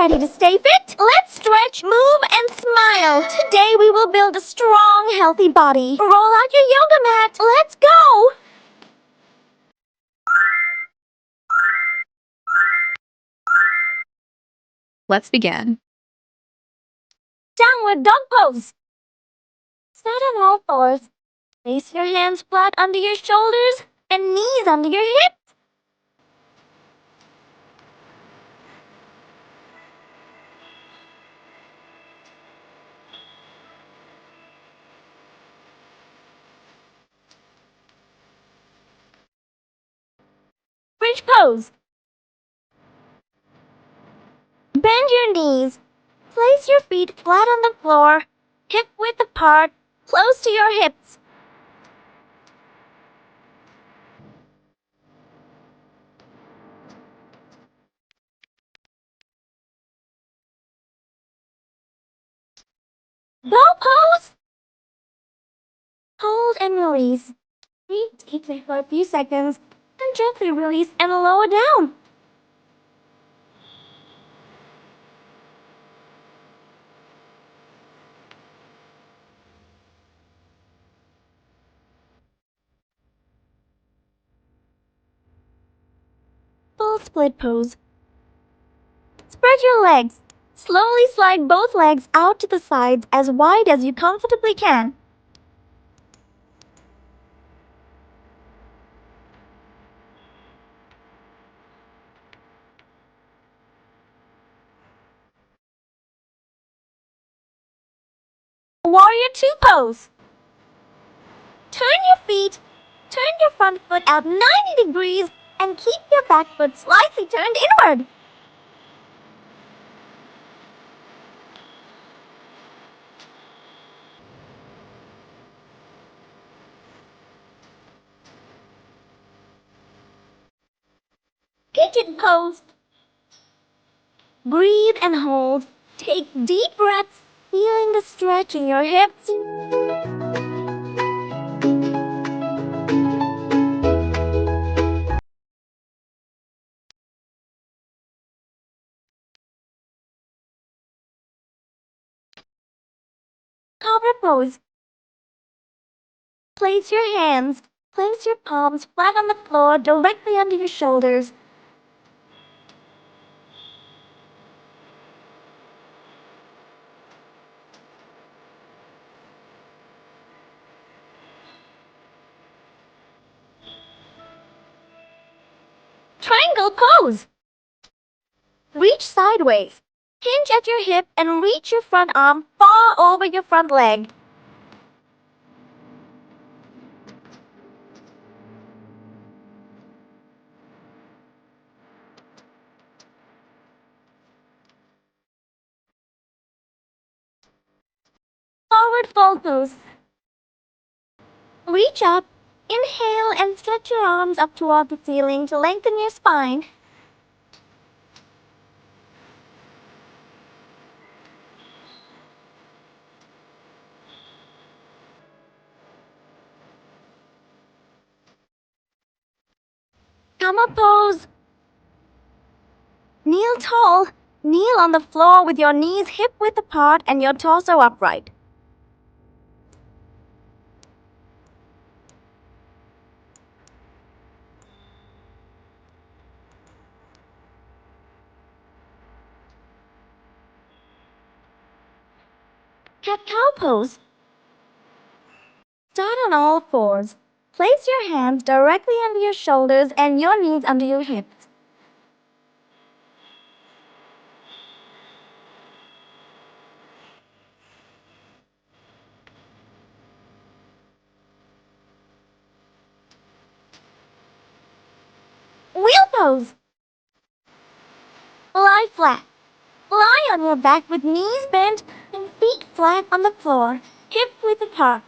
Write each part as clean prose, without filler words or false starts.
ready to stay fit? Let's stretch, move, and smile. Today we will build a strong, healthy body. Roll out your yoga mat. Let's go! Let's begin. Downward dog pose. Start on all fours. Place your hands flat under your shoulders and knees under your hips. Bridge pose. Bend your knees. Place your feet flat on the floor, hip width apart, close to your hips. Bow pose. Hold and release. Breathe deeply for a few seconds, and gently release and lower down. Full split pose. Spread your legs. Slowly slide both legs out to the sides as wide as you comfortably can. Warrior two pose. Turn your front foot out 90 degrees and keep your back foot slightly turned inward. Pigeon pose. Breathe and hold. Take deep breaths, feeling the stretch in your hips. Cobra pose. Place your palms flat on the floor directly under your shoulders. Triangle pose. Reach sideways. Hinge at your hip and reach your front arm far over your front leg. Forward fold pose. Reach up, inhale and stretch your arms up toward the ceiling to lengthen your spine. Gamma pose. Kneel tall. Kneel on the floor with your knees hip width apart and your torso upright. Cat-cow pose. Start on all fours. Place your hands directly under your shoulders and your knees under your hips. Wheel pose. Lie flat. Lie on your back with knees bent and feet flat on the floor, hip width apart.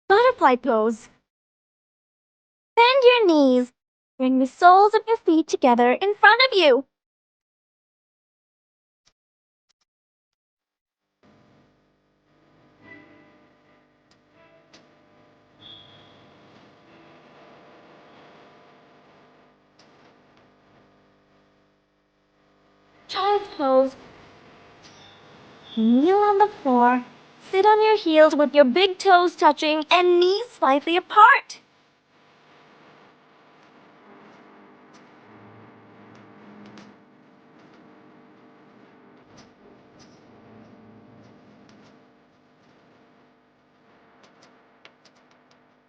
Butterfly pose. Bend your knees. Bring the soles of your feet together in front of you. Child's pose. Kneel on the floor. Sit on your heels with your big toes touching and knees slightly apart.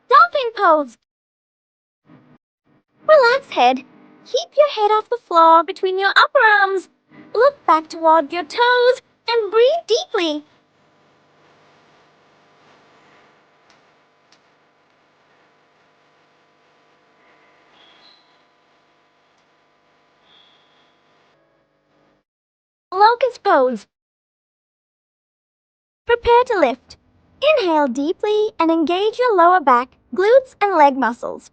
Dolphin pose. Relax head. Keep your head off the floor between your upper arms. Look back toward your toes and breathe deeply. Locust pose. Prepare to lift. Inhale deeply and engage your lower back, glutes, and leg muscles.